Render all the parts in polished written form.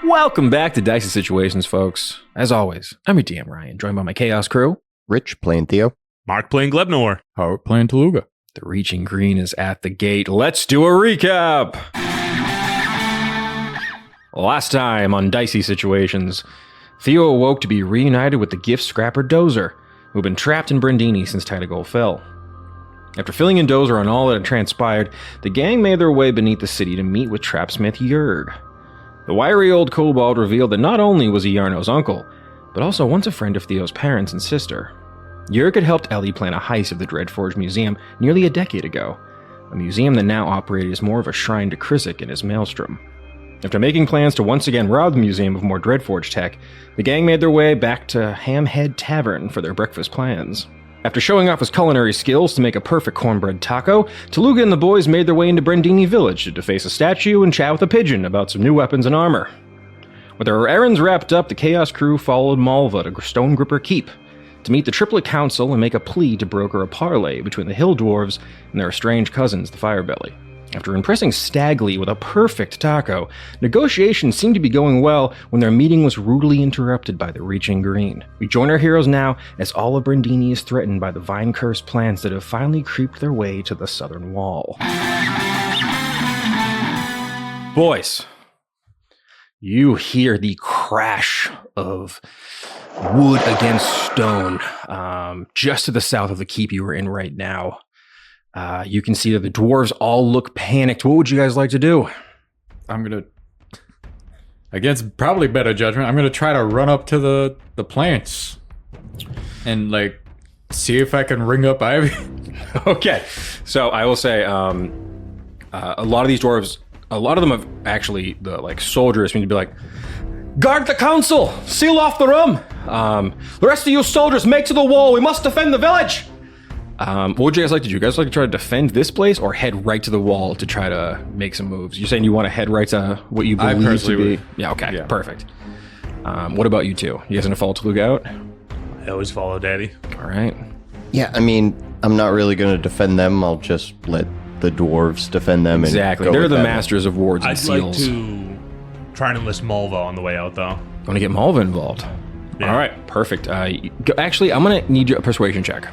Welcome back to Dicey Situations, folks. As always, I'm your DM Ryan, joined by my Chaos crew. Rich playing Theo. Mark playing Glebnor. Harout playing Tooluuga. The Reaching Green is at the gate. Let's do a recap! Last time on Dicey Situations, Theo awoke to be reunited with the gift scrapper Dozer, who had been trapped in Brindini since Tidagol fell. After filling in Dozer on all that had transpired, the gang made their way beneath the city to meet with trapsmith Yerg. The wiry old kobold revealed that not only was he Yarno's uncle, but also once a friend of Theo's parents and sister. Yerg had helped Ellie plan a heist of the Dreadforge Museum nearly a decade ago, a museum that now operated as more of a shrine to Krizik and his maelstrom. After making plans to once again rob the museum of more Dreadforge tech, the gang made their way back to Hamhead Tavern for their breakfast plans. After showing off his culinary skills to make a perfect cornbread taco, Tooluuga and the boys made their way into Brindini Village to deface a statue and chat with a pigeon about some new weapons and armor. With their errands wrapped up, the Chaos crew followed Malva to Stone Gripper Keep to meet the Triplet Council and make a plea to broker a parley between the Hill Dwarves and their estranged cousins, the Firebelly. After impressing Stagley with a perfect taco, negotiations seemed to be going well when their meeting was rudely interrupted by the Reaching Green. We join our heroes now as all of Brindini is threatened by the vine-cursed plants that have finally creeped their way to the southern wall. Boys, you hear the crash of wood against stone just to the south of the keep you are in right now. You can see that the dwarves all look panicked. What would you guys like to do? I'm going to, against probably better judgment, I'm going to try to run up to the plants and, like, see if I can ring up Ivy. Okay. So I will say a lot of these dwarves, a lot of them have actually, the like soldiers seem to be like, guard the council! Seal off the room! The rest of you soldiers, make to the wall! We must defend the village! What would you guys like to do? You guys like to try to defend this place or head right to the wall to try to make some moves? You're saying you want to head right to what you believe to be? Yeah, okay, yeah. Perfect. What about you two? You guys gonna follow Tooluuga out? I always follow Daddy. All right. Yeah, I mean, I'm not really going to defend them. I'll just let the dwarves defend them. Exactly. And They're the masters of wards and I'd seals. like to try and enlist Malva on the way out, though. Want to get Malva involved? Yeah. All right, perfect. Actually, I'm gonna need a persuasion check.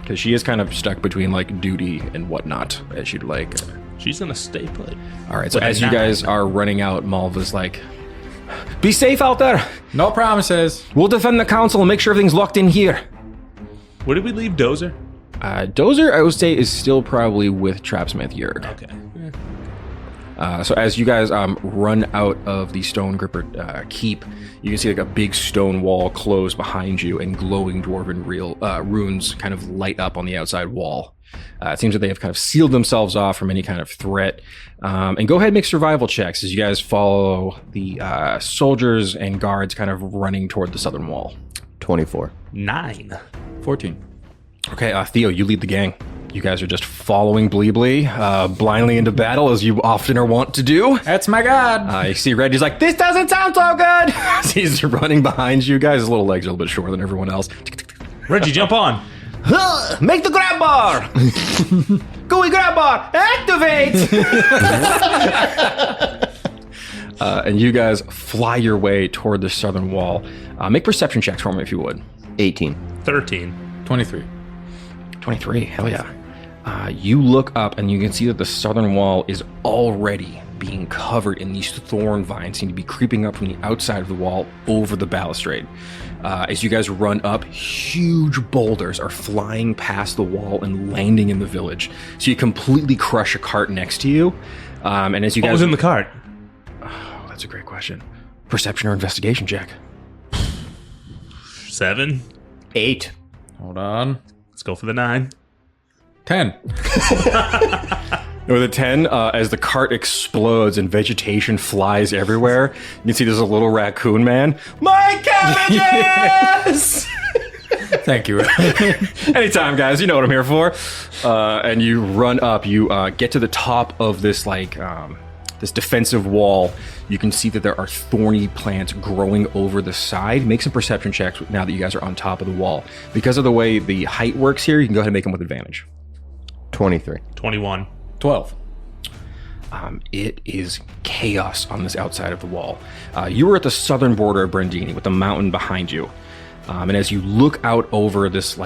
Because she is kind of stuck between, like, duty and whatnot, as you'd like. She's gonna stay put. All right, so as you guys are running out, Malva's like, be safe out there! No promises. We'll defend the council and make sure everything's locked in here. Where did we leave Dozer? Dozer, I would say, is still probably with Trapsmith Yerg. Okay. So as you guys run out of the Stone Gripper Keep, you can see like a big stone wall close behind you and glowing dwarven runes kind of light up on the outside wall. It seems that they have kind of sealed themselves off from any kind of threat. And go ahead and make survival checks as you guys follow the soldiers and guards kind of running toward the southern wall. 24. 9. 14. Okay, Theo, you lead the gang. You guys are just following Bleebly blindly into battle, as you often are wont to do. That's my god. You see Reggie's like, this doesn't sound so good! He's running behind you guys. His little legs are a little bit shorter than everyone else. Reggie, jump on! Make the grab bar! Gooey grab bar! Activate! And you guys fly your way toward the southern wall. Make perception checks for me, if you would. 18. 13. 23. 23, hell yeah. You look up and you can see that the southern wall is already being covered in these thorn vines, seem to be creeping up from the outside of the wall over the balustrade. As you guys run up, huge boulders are flying past the wall and landing in the village. So you completely crush a cart next to you. And as you guys... What was in the cart? Oh, that's a great question. Perception or investigation check? 7. 8. Hold on. Let's go for the 9. 10. With a 10, as the cart explodes and vegetation flies everywhere, you can see there's a little raccoon man. My cabbages! Thank you. Anytime, guys. You know what I'm here for. And you run up. You get to the top of this, like, this defensive wall. You can see that there are thorny plants growing over the side. Make some perception checks now that you guys are on top of the wall. Because of the way the height works here, you can go ahead and make them with advantage. 23. 21. 12. It is chaos on this outside of the wall. You were at the southern border of Brandini with the mountain behind you. And as you look out over this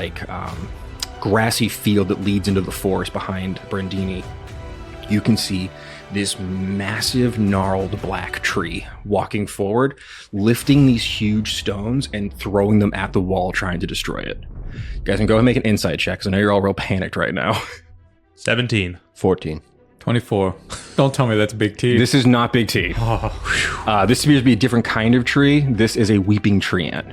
grassy field that leads into the forest behind Brandini, you can see this massive gnarled black tree walking forward, lifting these huge stones and throwing them at the wall, trying to destroy it. You guys can go ahead and make an insight check, because I know you're all real panicked right now. 17. 14. 24. Don't tell me that's Big T. This is not Big T. This appears to be a different kind of tree. This is a weeping tree ant.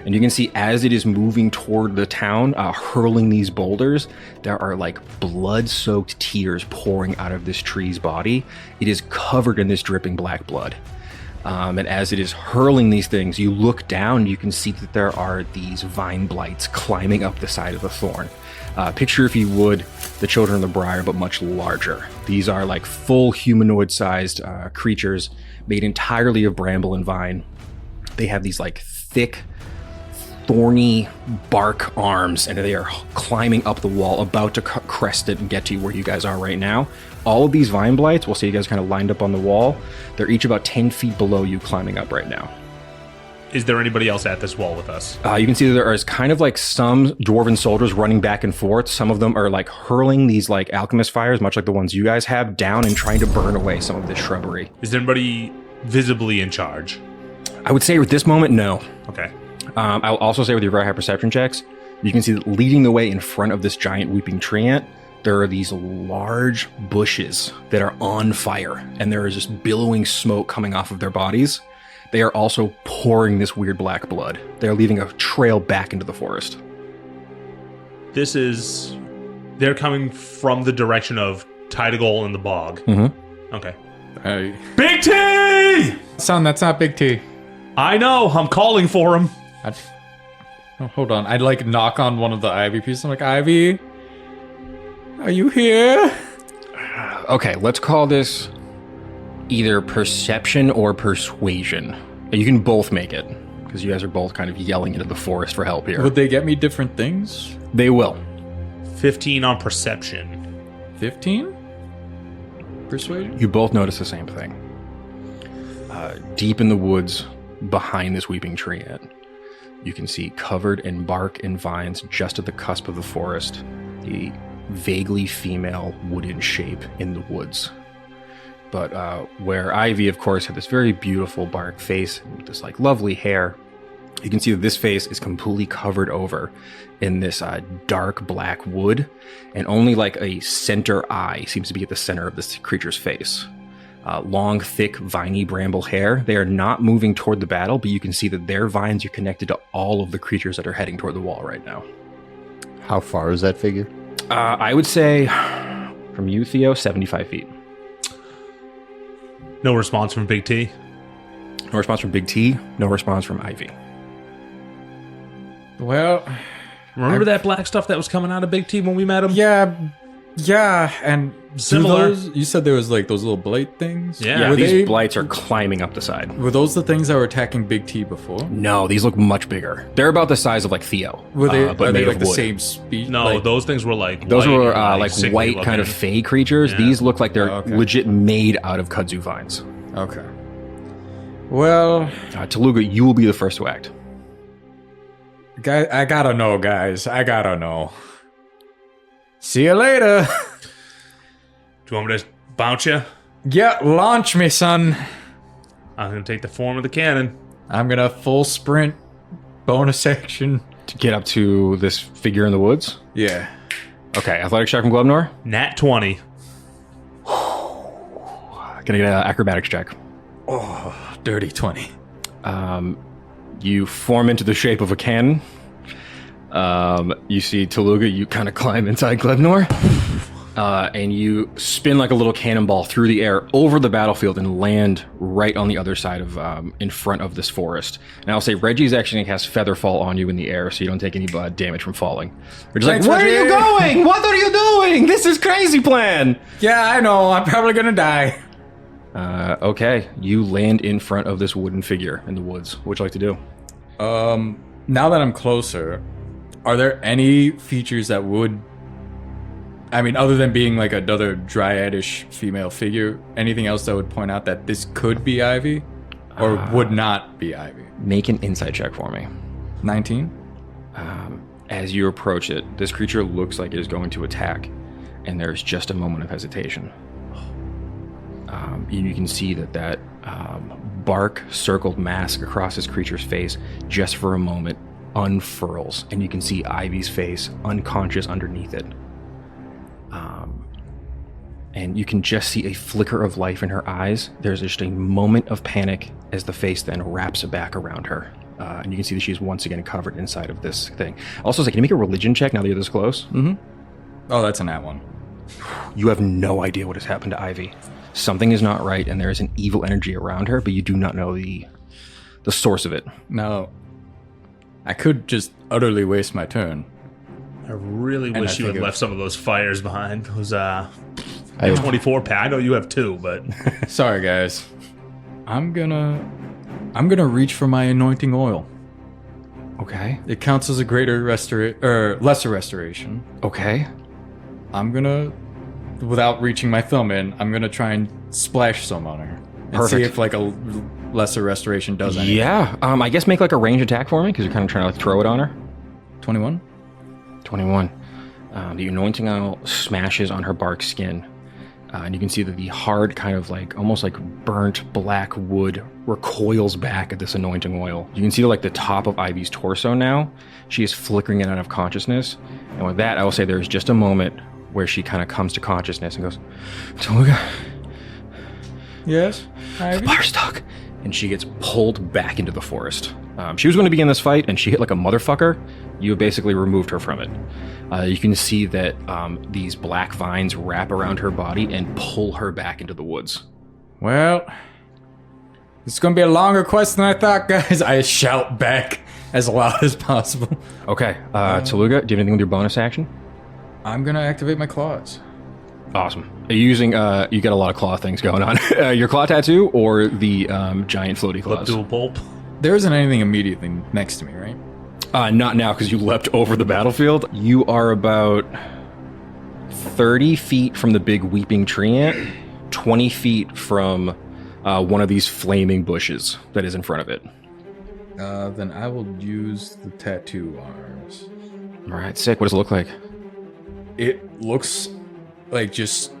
And you can see as it is moving toward the town, hurling these boulders, there are like blood-soaked tears pouring out of this tree's body. It is covered in this dripping black blood. And as it is hurling these things, you look down, you can see that there are these vine blights climbing up the side of the thorn. Picture, if you would, the children of the briar, but much larger. These are like full humanoid-sized creatures made entirely of bramble and vine. They have these like thick, thorny bark arms, and they are climbing up the wall, about to crest it and get to where you guys are right now. All of these vine blights, we'll see you guys kind of lined up on the wall. They're each about 10 feet below you, climbing up right now. Is there anybody else at this wall with us? You can see that there is kind of like some dwarven soldiers running back and forth. Some of them are like hurling these like alchemist fires, much like the ones you guys have, down and trying to burn away some of this shrubbery. Is there anybody visibly in charge? I would say at this moment, no. Okay. I'll also say with your very high perception checks, you can see that leading the way in front of this giant weeping tree ant, there are these large bushes that are on fire, and there is just billowing smoke coming off of their bodies. They are also pouring this weird black blood. They are leaving a trail back into the forest. They're coming from the direction of Tidagol and the bog. Mm-hmm. Okay. Hey. Big T! Son, that's not Big T. I know, I'm calling for him. Oh, hold on. I'd like knock on one of the ivy pieces. I'm like, Ivy, are you here? Okay, let's call this either perception or persuasion. You can both make it, because you guys are both kind of yelling into the forest for help here. Would they get me different things? They will. 15 on perception. 15? Persuasion? You both notice the same thing. Deep in the woods, behind this weeping tree ant, you can see, covered in bark and vines just at the cusp of the forest, a vaguely female wooden shape in the woods. But where Ivy, of course, had this very beautiful bark face and this like lovely hair, you can see that this face is completely covered over in this dark black wood, and only like a center eye seems to be at the center of this creature's face. Long, thick, viney bramble hair. They are not moving toward the battle, but you can see that their vines are connected to all of the creatures that are heading toward the wall right now. How far is that figure? I would say, from you, Theo, 75 feet. No response from Big T. No response from Big T. No response from Ivy. Well, Remember that black stuff that was coming out of Big T when we met him? yeah, and Similar. You said there was like those little blight things? Yeah. Were these they- blights are climbing up the side. Were those the things that were attacking Big T before? No, these look much bigger. They're about the size of like Theo. Were they, but are they made like of the wood. same speed? No, like, those things were like Those white, were like sickly white kind of looking. fey creatures. Yeah. These look like they're Okay. legit made out of kudzu vines. Okay. Well, Tooluuga, you will be the first to act. I gotta know, guys. I gotta know. See you later. Do you want me to bounce you? Yeah, launch me, son. I'm going to take the form of the cannon. I'm gonna full sprint bonus action. To get up to this figure in the woods. Yeah. Okay, athletic check from Glebnor. Nat 20. Gonna get an acrobatics check. Dirty 20. You form into the shape of a cannon. You see Tooluuga, you kind of climb inside Glebnor. And you spin like a little cannonball through the air over the battlefield and land right on the other side of, in front of this forest. And I'll say Reggie's actually going to cast Featherfall on you in the air so you don't take any damage from falling. We're just Thanks, like, where are you Reggie." going? What are you doing? This is crazy plan. Yeah, I know. I'm probably gonna die. Okay, you land in front of this wooden figure in the woods. What would you like to do? Now that I'm closer, are there any features that would I mean, other than being like another dryadish female figure, anything else that would point out that this could be Ivy or would not be Ivy? Make an insight check for me. 19? As you approach it, this creature looks like it is going to attack, and there's just a moment of hesitation. You can see that bark-circled mask across this creature's face, just for a moment, unfurls, and you can see Ivy's face unconscious underneath it. And you can just see a flicker of life in her eyes. There's just a moment of panic as the face then wraps back around her. And you can see that she's once again covered inside of this thing. Also, can you make a religion check now that you're this close? Mm-hmm. Oh, that's a nat one. You have no idea what has happened to Ivy. Something is not right, and there is an evil energy around her, but you do not know the source of it. No. I could just utterly waste my turn. I really And wish I you had think left some of those fires behind. Those, I I have 24 pack. I know you have 2, but Sorry, guys. I'm gonna reach for my anointing oil. Okay. It counts as a lesser restoration. Okay. I'm gonna, without reaching my thumb in, I'm gonna try and splash some on her and see Perfect. if like a lesser restoration does anything. Yeah. I guess make like a range attack for me, because you're kind of trying to like throw it on her. 21. 21. The anointing oil smashes on her bark skin. And you can see that the hard kind of like almost like burnt black wood recoils back at this anointing oil. You can see like the top of Ivy's torso now. She is flickering it out of consciousness. And with that, I will say there's just a moment where she kind of comes to consciousness and goes, Tooluuga, Yes. the bar stuck. And she gets pulled back into the forest. She was going to be in this fight, and she hit like a motherfucker. You basically removed her from it. You can see that these black vines wrap around her body and pull her back into the woods. Well, it's gonna be a longer quest than I thought, guys. I shout back as loud as possible. Okay, Tooluuga, do you have anything with your bonus action? I'm gonna activate my claws. Awesome. Are you using, you got a lot of claw things going on. Your claw tattoo or the giant floaty claws? dual pulp. There isn't anything immediately next to me, right? Not now, because you leapt over the battlefield. You are about 30 feet from the big weeping tree ant, 20 feet from one of these flaming bushes that is in front of it. Then I will use the tattoo arms. All right, sick. What does it look like? It looks like just...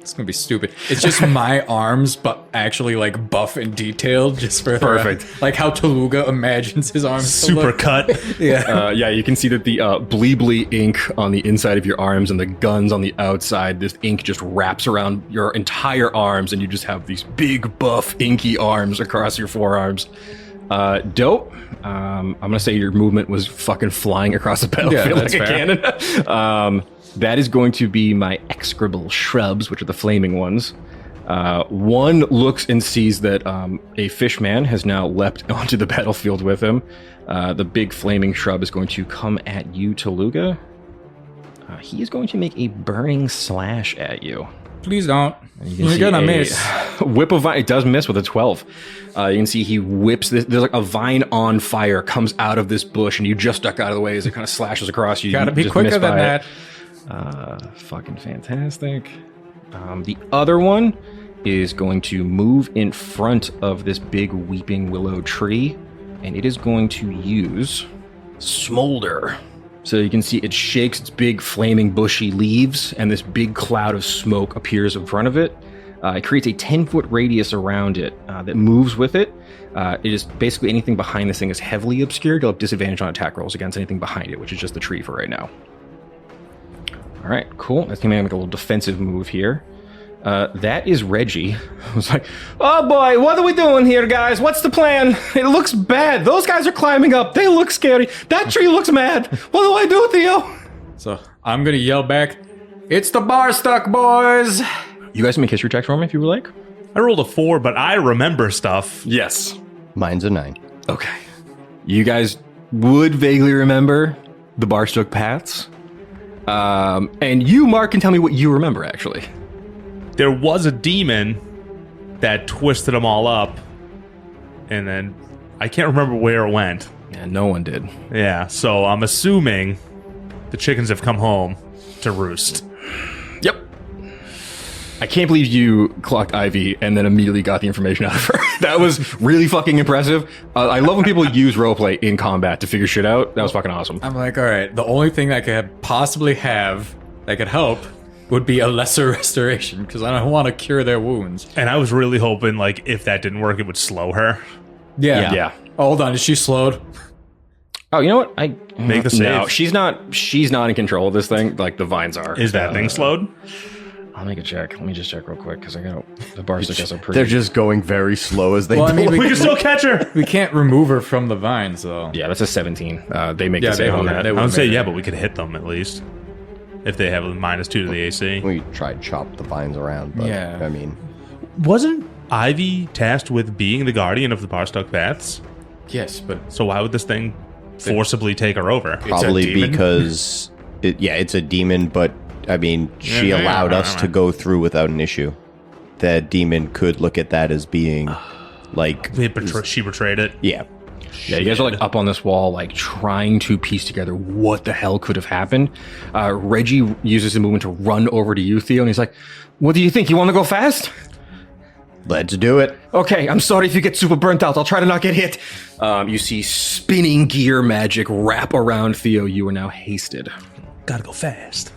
It's gonna be stupid. It's just my arms, but actually like buff and detailed, just for Perfect. like how Tooluuga imagines his arms. to Super look. cut. Yeah. Yeah, you can see that the bleebly ink on the inside of your arms and the guns on the outside, this ink just wraps around your entire arms, and you just have these big, buff, inky arms across your forearms. Dope. I'm gonna say your movement was fucking flying across the battlefield like that's a fair. cannon. That is going to be my execrable shrubs, which are the flaming ones. One looks and sees that a fishman has now leapt onto the battlefield with him. The big flaming shrub is going to come at you, Tooluuga. He is going to make a burning slash at you. Please don't. You can You're see gonna a miss. Whip of vine. It does miss with a 12. You can see he whips this. There's like a vine on fire comes out of this bush, and you just duck out of the way as it kind of slashes across you. Gotta You be just quicker miss than by that. it. Fucking fantastic. The other one is going to move in front of this big weeping willow tree, and it is going to use Smolder. So you can see it shakes its big flaming bushy leaves, and this big cloud of smoke appears in front of it. It creates a 10-foot radius around it that moves with it. It is basically anything behind this thing is heavily obscured. You'll have disadvantage on attack rolls against anything behind it, which is just the tree for right now. All right, cool. That's going to make a little defensive move here. That is Reggie. I was like, oh boy, what are we doing here, guys? What's the plan? It looks bad. Those guys are climbing up. They look scary. That tree looks mad. What do I do, Theo? So I'm gonna yell back, "It's the bar stuck, boys!" You guys can make history checks for me if you would like. I rolled a 4, but I remember stuff. Yes. Mine's a 9. Okay. You guys would vaguely remember the Barstook paths. And you, Mark, can tell me what you remember, actually. There was a demon that twisted them all up, and then I can't remember where it went. Yeah, no one did. Yeah, so I'm assuming the chickens have come home. to roost. Yep. I can't believe you clocked Ivy and then immediately got the information out of her. That was really fucking impressive. I love when people use roleplay in combat to figure shit out. That was fucking awesome. I'm like, all right, the only thing I could possibly have that could help would be a lesser restoration, because I don't want to cure their wounds. And I was really hoping, like, if that didn't work, it would slow her. Yeah. Oh, hold on, is she slowed? Oh, you know what? Make the save. No, she's not in control of this thing like the vines are. Is that thing slowed? I'll make a check. Let me just check real quick because I got the bar stickers are pretty. They're just going very slow as they Well, I mean, go. We can still catch her. We can't remove her from the vines, though. Yeah, that's a 17. They make Yeah, the save on that. I would say, yeah, but we could hit them at least. If they have a -2 to the AC. We tried chop the vines around, but Yeah. I mean, Wasn't Ivy tasked with being the guardian of the Barstuck Paths? Yes, but So why would this thing forcibly take her over? probably demon? because it's a demon, but I mean, she allowed us to go through without an issue. That demon could look at that as being like, She betrayed it. yeah. Yeah, you guys are like up on this wall, like trying to piece together what the hell could have happened. Reggie uses the movement to run over to you, Theo, and he's like, "What do you think? You want to go fast?" Let's do it. Okay, I'm sorry if you get super burnt out. I'll try to not get hit. You see spinning gear magic wrap around Theo. You are now hasted. Gotta go fast.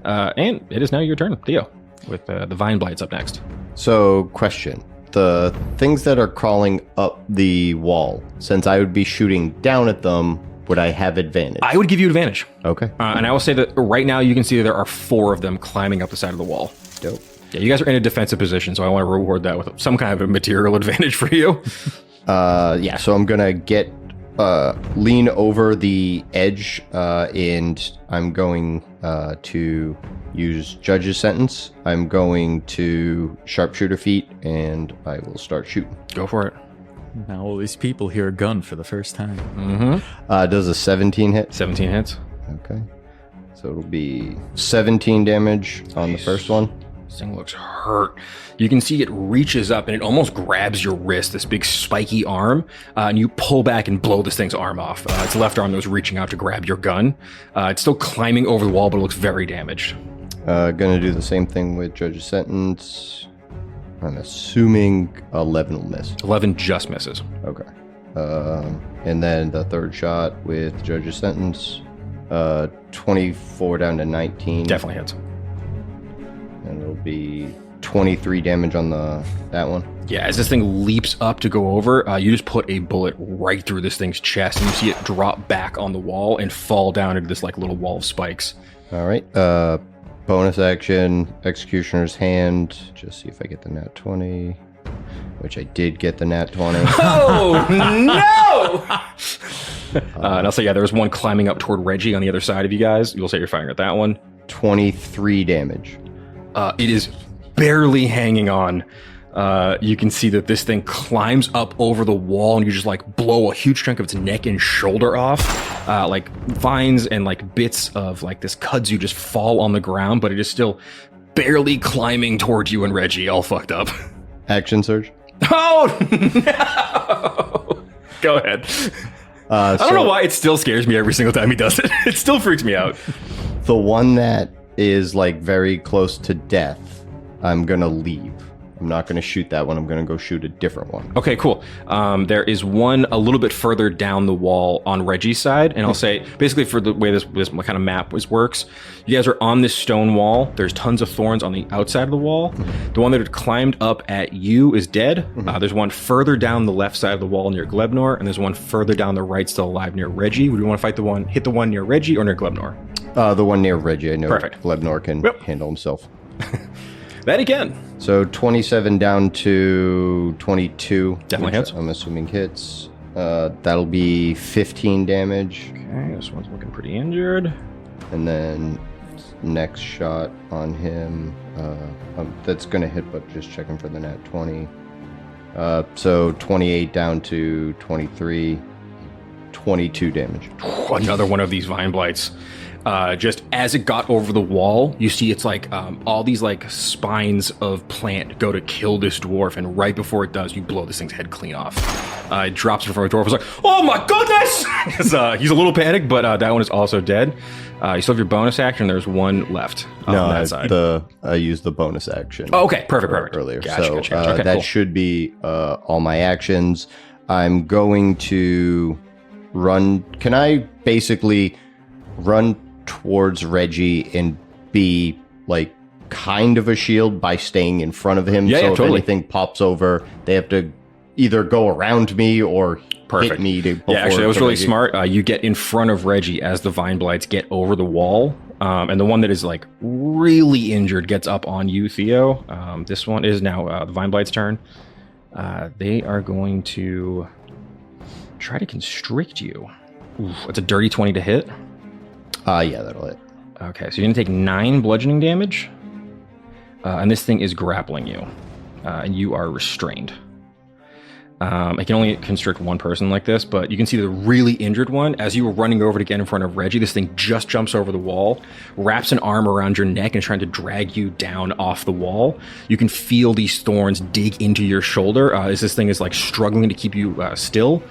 And it is now your turn, Theo, with the Vine Blights up next. So, question. The things that are crawling up the wall, since I would be shooting down at them, would I have advantage? I would give you advantage. Okay. And I will say that right now you can see that there are 4 of them climbing up the side of the wall. Dope. Yeah, you guys are in a defensive position, so I want to reward that with some kind of a material advantage for you. Yeah, so I'm gonna get lean over the edge, and I'm going to use Judge's Sentence. I'm going to Sharpshooter Feat, and I will start shooting. Go for it. now all these people hear a gun for the first time. Does a 17 hit? 17 hits. Okay. So it'll be 17 damage on the first one. This thing looks hurt. You can see it reaches up and it almost grabs your wrist, this big spiky arm, and you pull back and blow this thing's arm off. Its left arm that was reaching out to grab your gun. It's still climbing over the wall, but it looks very damaged. Gonna do the same thing with Judge's Sentence. I'm assuming 11 will miss. 11 just misses. Okay. And then the third shot with Judge's Sentence. 24 down to 19. Definitely hits. And it'll be 23 damage on that one. Yeah, as this thing leaps up to go over, you just put a bullet right through this thing's chest, and you see it drop back on the wall and fall down into this like little wall of spikes. All right. Bonus action, Executioner's Hand. Just see if I get the nat 20, which I did get the nat 20. Oh, no! And I'll say, yeah, there's one climbing up toward Reggie on the other side of you guys. You'll say you're firing at that one. 23 damage. It is barely hanging on. You can see that this thing climbs up over the wall, and you just like blow a huge chunk of its neck and shoulder off. Like vines and like bits of like this kudzu just fall on the ground, but it is still barely climbing towards you and Reggie, all fucked up. Action Surge. Oh no! Go ahead. I don't know why it still scares me every single time he does it. It still freaks me out. The one that is like very close to death, I'm gonna leave. I'm not gonna shoot that one. I'm gonna go shoot a different one. Okay, cool. There is one a little bit further down the wall on Reggie's side, and I'll say basically for the way this kind of map works, you guys are on this stone wall. There's tons of thorns on the outside of the wall. The one that had climbed up at you is dead. There's one further down the left side of the wall near Glebnor, and there's one further down the right still alive near Reggie. Would you want to hit the one near Reggie or near Glebnor? The one near Reggie. I know Perfect. Glebnor can handle himself. That again. So 27 down to 22. Definitely which hits. I'm assuming hits. That'll be 15 damage. Okay, this one's looking pretty injured. And then next shot on him, that's going to hit, but just checking for the nat 20. So 28 down to 23. 22 damage. Another one of these vine blights. Just as it got over the wall, you see it's like all these like spines of plant go to kill this dwarf, and right before it does, you blow this thing's head clean off. It drops in front of the dwarf. It's like, oh my goodness! He's a little panicked, but that one is also dead. You still have your bonus action. There's one left on that side. I used the bonus action. Oh, okay, perfect. Earlier, Gotcha. Okay, that cool. should be all my actions. I'm going to run. Can I basically run towards Reggie and be like kind of a shield by staying in front of him? Yeah, so if totally. anything pops over, they have to either go around me or hit me. Yeah, actually, that was really smart. You get in front of Reggie as the vine blights get over the wall, and the one that is like really injured gets up on you, Theo. This one is now the vine blight's turn. They are going to try to constrict you. Oof, it's a dirty 20 to hit. Yeah, that'll hit. Okay, so you're going to take 9 bludgeoning damage. And this thing is grappling you. And you are restrained. I can only constrict one person like this, but you can see the really injured one. As you were running over to get in front of Reggie, this thing just jumps over the wall, wraps an arm around your neck and trying to drag you down off the wall. You can feel these thorns dig into your shoulder as this thing is like struggling to keep you still.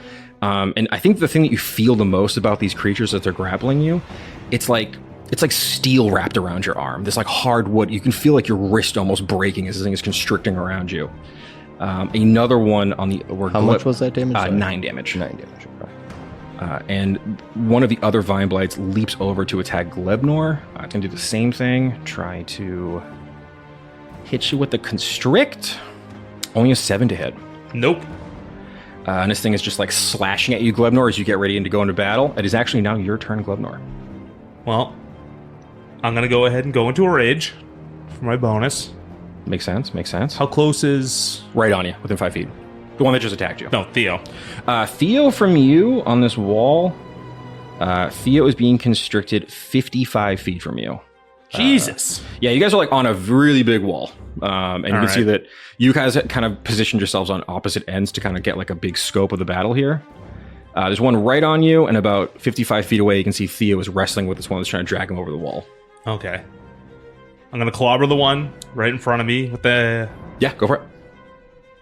And I think the thing that you feel the most about these creatures as they're grappling you, it's like steel wrapped around your arm. This like hard wood. You can feel like your wrist almost breaking as this thing is constricting around you. Another one on the... How much was that damage? 9 damage. 9 damage, okay. And one of the other vine blights leaps over to attack Glebnor. It's going to do the same thing. Try to hit you with the constrict. Only a 7 to hit. Nope. And this thing is just like slashing at you, Glebnor, as you get ready to go into battle. It is actually now your turn, Glebnor. Well, I'm going to go ahead and go into a rage for my bonus. Makes sense. How close is... Right on you, within 5 feet. The one that just attacked you. No, Theo. Theo, from you on this wall, Theo is being constricted 55 feet from you. Jesus. Yeah, you guys are like on a really big wall. And you can see that you guys kind of positioned yourselves on opposite ends to kind of get like a big scope of the battle here. There's one right on you, and about 55 feet away, you can see Theo is wrestling with this one that's trying to drag him over the wall. Okay. I'm going to clobber the one right in front of me with the... Yeah, go for it.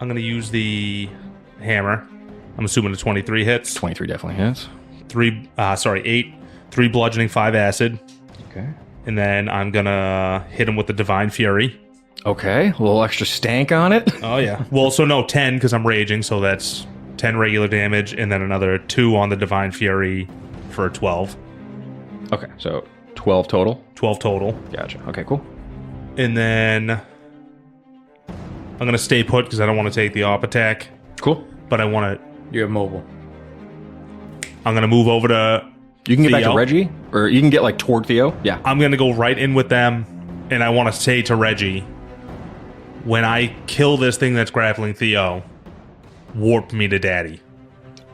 I'm going to use the hammer. I'm assuming the 23 hits. 23 definitely hits. 8. 3 bludgeoning, 5 acid. Okay. And then I'm going to hit him with the Divine Fury. Okay, a little extra stank on it. Oh, yeah. Well, so no, 10 because I'm raging, so that's 10 regular damage, and then another 2 on the Divine Fury for 12. Okay, so 12 total. 12 total. Gotcha. Okay, cool. And then I'm going to stay put because I don't want to take the op attack. Cool. But I want to... You're mobile. I'm going to move over to... You can get back Theo. to Reggie, or you can get like toward Theo. Yeah. I'm going to go right in with them, and I want to say to Reggie, when I kill this thing that's grappling Theo, warp me to daddy.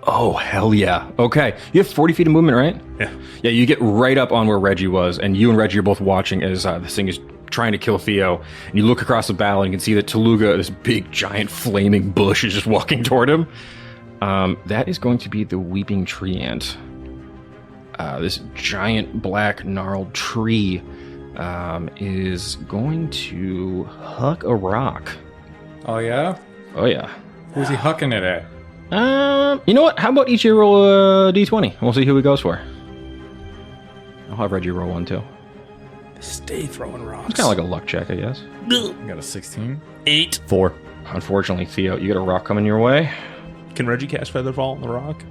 Oh, hell yeah. Okay. You have 40 feet of movement, right? Yeah. Yeah, you get right up on where Reggie was, and you and Reggie are both watching as this thing is trying to kill Theo. And you look across the battle, and you can see that Tooluuga, this big, giant, flaming bush, is just walking toward him. That is going to be the Weeping Tree Ant. This giant, black, gnarled tree is going to huck a rock. Oh, yeah? Oh, yeah. Who's he hucking it at? You know what? How about each of you roll a d20? We'll see who he goes for. I'll have Reggie roll one, too. Stay throwing rocks. It's kind of like a luck check, I guess. You got a 16? 8. 4. Unfortunately, Theo, you get a rock coming your way. Can Reggie cast Featherfall on the rock?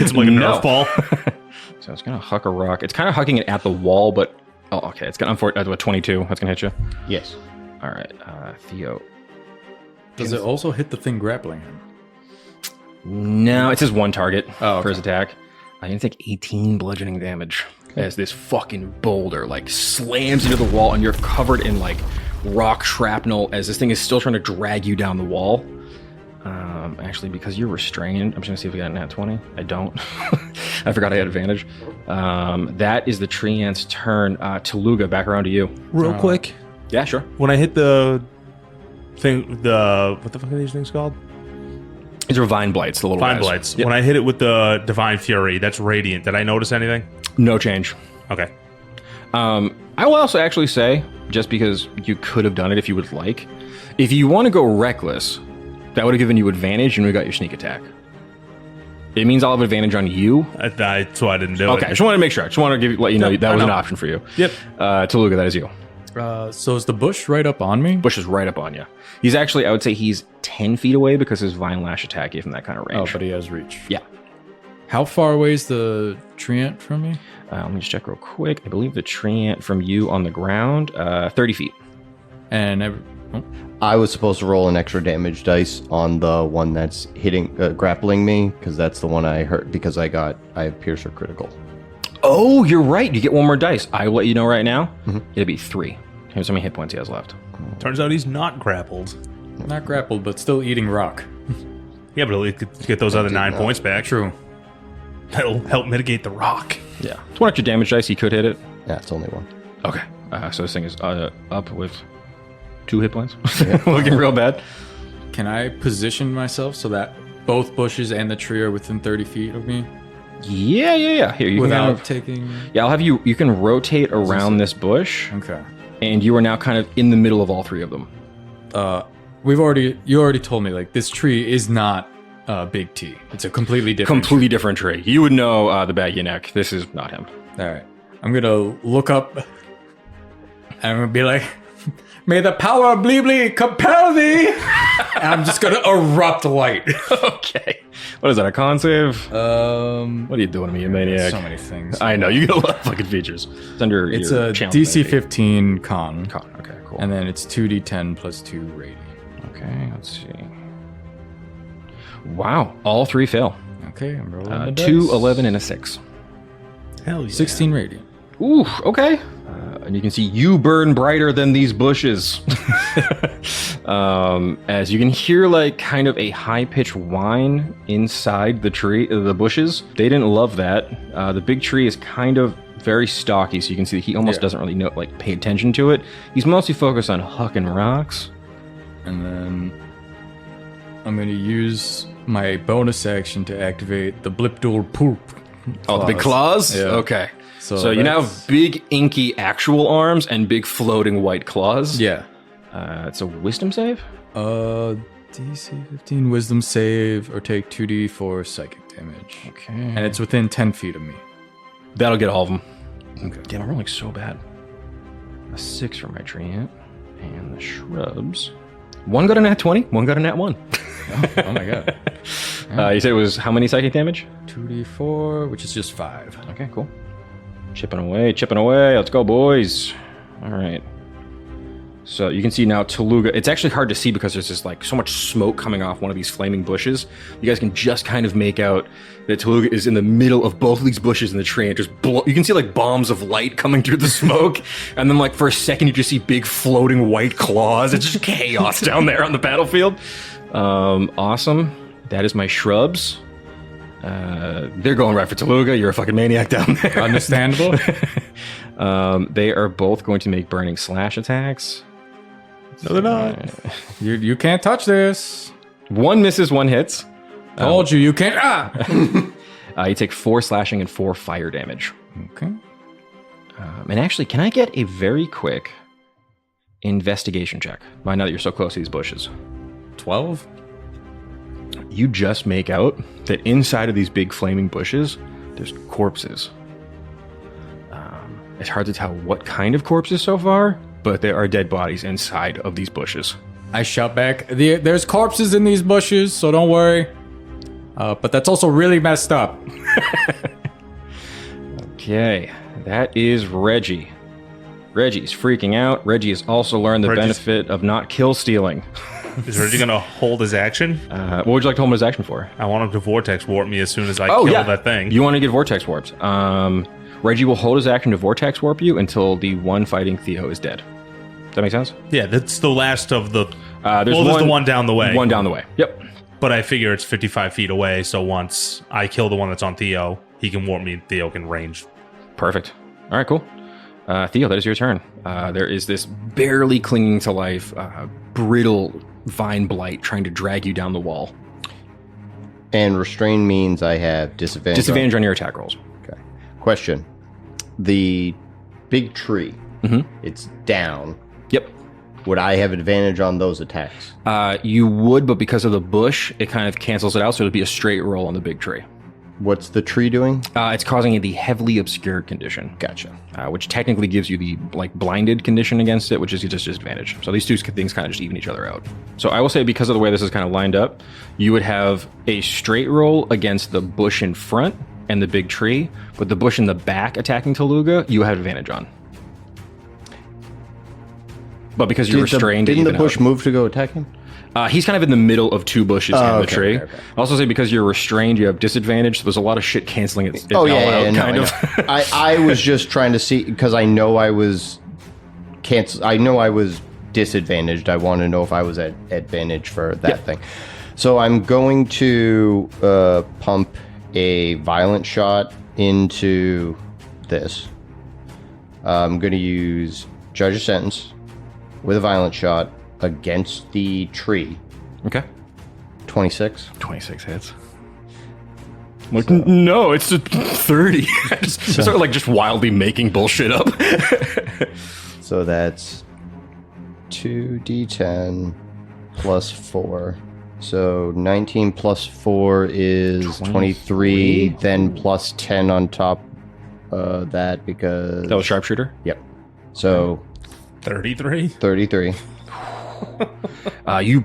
It's like a Nerf ball. So it's going to huck a rock. It's kind of hucking it at the wall, but... Oh, okay. It's going to... 22. That's going to hit you. Yes. All right. Theo. Does it also hit the thing grappling him? No, it says one target okay. for his attack. I'm going to take 18 bludgeoning damage as this fucking boulder, like, slams into the wall, and you're covered in, like, rock shrapnel as this thing is still trying to drag you down the wall. Actually, because you're restrained, I'm just going to see if we got a nat 20. I don't. I forgot I had advantage. That is the tree ant's turn. Tooluuga, back around to you. Real quick. Yeah, sure. When I hit the thing, what the fuck are these things called? These are vine blights, the little Vine guys. blights. Yep. When I hit it with the Divine Fury, that's radiant. Did I notice anything? No change. Okay. I will also actually say, just because you could have done it if you would like, if you want to go reckless, that would have given you advantage and we got your sneak attack. It means I'll have advantage on you. That's why I didn't do Okay, I it. just wanted to make sure. I just wanted to let you know Yep, that I was an know. option for you. Yep. Tooluuga, that is you. So is the bush right up on me? Bush is right up on you. He's actually, I would say he's 10 feet away because his Vine Lash attack gave him that kind of Oh, range. but he has reach. Yeah. How far away is the treant from me? Let me just check real quick. I believe the treant from you on the ground, 30 feet. And I was supposed to roll an extra damage dice on the one that's grappling me, because that's the one I hurt because I have Piercer critical. Oh, you're right. You get one more dice. I will let you know right now. It'll be 3. Here's how many hit points he has left. Turns out he's not grappled. not grappled, but still eating rock. Yeah, but he could get those other 9 points back. True. That'll help mitigate the rock. Yeah. It's one extra damage dice. He could hit it. Yeah, it's only one. Okay. So this thing is up with 2 hit points. Looking real bad. Can I position myself so that both bushes and the tree are within 30 feet of me? Yeah. Here, you Without can kind of, taking... yeah, I'll have you can rotate around this bush, Okay. and you are now kind of in the middle of all 3 of them. You already told me, like, this tree is not Big T. It's a completely different Completely different tree. You would know the baggy neck. This is not him. tree. All right. I'm going to look up and I'm going to be like, may the power of Bleeblee compel thee! And I'm just going to erupt light. Okay. What is that, a con save? What Um, are you doing to me, you maniac? so many things. I know, you get a lot of fucking features. It's under It's your a challenge DC maybe. 15 con. Con, okay, cool. And then it's 2d10 plus 2 radiant. Okay, let's see. Wow, all 3 fail. Okay, I'm rolling the 2, dice. 11, and a 6. Hell yeah. 16 radiant. Ooh, okay. And you can see you burn brighter than these bushes. As you can hear, like, kind of a high-pitched whine inside the bushes. They didn't love that. The big tree is kind of very stocky, so you can see that he almost doesn't really pay attention to it. He's mostly focused on hucking rocks. And then I'm going to use my bonus action to activate the Ploopploopleen. Oh, the big claws? Yeah. Okay. So you that's- now have big, inky, actual arms and big, floating white claws. Yeah. It's a wisdom save? DC 15 wisdom save or take 2d4 psychic damage. Okay. And it's within 10 feet of me. That'll get all of them. Okay. Damn, I'm rolling so bad. A 6 for my treant. And the shrubs. One got a nat 20, one got a nat 1. Oh my god. You said it was how many psychic damage? 2d4, which is just 5. Okay, cool. Chipping away. Let's go, boys. All right. So you can see now Tooluuga. It's actually hard to see because there's just like so much smoke coming off one of these flaming bushes. You guys can just kind of make out that Tooluuga is in the middle of both of these bushes in the tree and just you can see like bombs of light coming through the smoke. And then like for a second you just see big floating white claws. It's just chaos down there on the battlefield. Awesome. That is my shrubs. They're going right for Tooluuga. You're a fucking maniac down there. Understandable. They are both going to make burning slash attacks. No, they're not. You can't touch this. One misses, one hits. Told you can't. You take 4 slashing and 4 fire damage. Okay. And actually, can I get a very quick investigation check? Now that you're so close to these bushes. 12? You just make out that inside of these big flaming bushes, there's corpses. It's hard to tell what kind of corpses so far, but there are dead bodies inside of these bushes. I shout back. There's corpses in these bushes, so don't worry. But that's also really messed up. Okay, that is Reggie. Reggie's freaking out. Reggie has also learned the benefit of not kill stealing. Is Reggie going to hold his action? What would you like to hold him his action for? I want him to vortex warp me as soon as I kill that thing. You want to get vortex warped. Reggie will hold his action to vortex warp you until the one fighting Theo is dead. Does that make sense? Yeah, that's the last of the... There's the one down the way. One down the way. Yep. But I figure it's 55 feet away, so once I kill the one that's on Theo, he can warp me and Theo can range. Perfect. All right, cool. Theo, that is your turn. There is this barely clinging to life, brittle vine blight trying to drag you down the wall. And restrain means I have disadvantage. Disadvantage on your attack rolls. Okay. Question. The big tree, it's down. Yep. Would I have advantage on those attacks? You would, but because of the bush, it kind of cancels it out, so it would be a straight roll on the big tree. What's the tree doing? It's causing the heavily obscured condition. Gotcha. Which technically gives you the blinded condition against it, which is just disadvantage. So these two things kind of just even each other out. So I will say, because of the way this is kind of lined up, you would have a straight roll against the bush in front and the big tree, but the bush in the back attacking Tooluuga, you have advantage on. But because you're restrained, didn't the bush move to go attack him? He's kind of in the middle of two bushes and the tree. Okay. I also say, because you're restrained, you have disadvantage, so there's a lot of shit canceling it Oh, yeah, all out, no, kind of. I was just trying to see, because I know I was disadvantaged. I want to know if I was at advantage for that thing. So I'm going to pump a violent shot into this. I'm going to use Judge of Sentence with a violent shot against the tree. Okay. 26. 26 hits. Like, no, it's a 30. I start just wildly making bullshit up. So that's 2d10 plus 4. So 19 plus 4 is 23, then plus 10 on top that, because... That was sharpshooter? Yep. So... 33? 33. You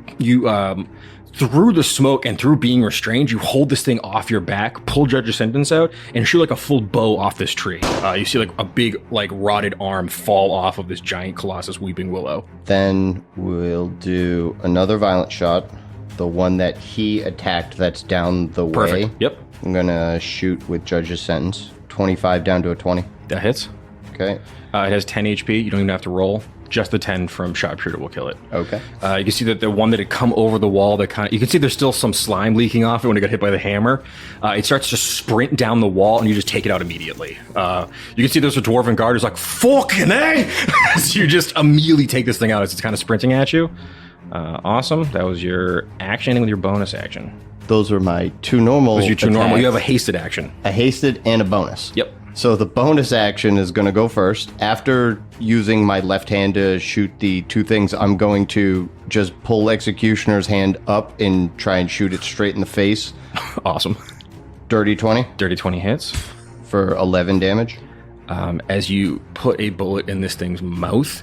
through the smoke and through being restrained, you hold this thing off your back, pull Judge's Sentence out, and shoot a full bow off this tree. You see a big rotted arm fall off of this giant colossus weeping willow. Then we'll do another violent shot. The one that he attacked that's down the way. Perfect. Yep. I'm going to shoot with Judge's Sentence. 25 down to a 20. That hits. Okay. It has 10 HP. You don't even have to roll. Just the 10 from sharpshooter will kill it. Okay. You can see that the one that had come over the wall, you can see there's still some slime leaking off it when it got hit by the hammer. It starts to sprint down the wall, and you just take it out immediately. You can see there's a dwarven guard who's like, fucking A! So you just immediately take this thing out as it's kind of sprinting at you. Awesome. That was your action, and with your bonus action. Those are my two normal Those are your two normal. attacks. You have a hasted action. A hasted and a bonus. Yep. So the bonus action is going to go first. After using my left hand to shoot the two things, I'm going to just pull Executioner's hand up and try and shoot it straight in the face. Awesome. Dirty 20 Dirty 20 hits. for 11 damage. As you put a bullet in this thing's mouth,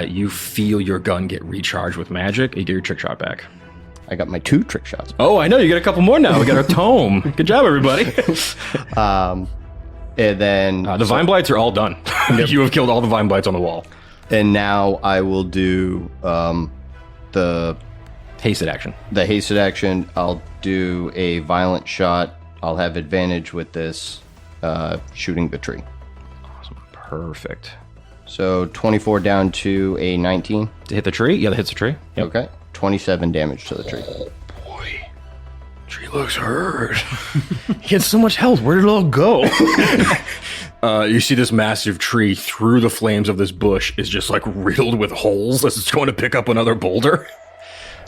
you feel your gun get recharged with magic. You get your trick shot back. I got my 2 trick shots. Oh, I know. You get a couple more now. We got our tome. Good job, everybody. And then The Vine Blights are all done. You have killed all the Vine Blights on the wall. and now I will do the Hasted action. hasted action. I'll do a violent shot. I'll have advantage with this shooting the tree. Awesome. Perfect. So 24 down to a 19. To hit the tree? Yeah, that hits the tree. Yep. Okay. 27 damage to the tree. Boy. Tree looks hurt. He had so much health. Where did it all go? You see this massive tree through the flames of this bush is just riddled with holes as it's going to pick up another boulder.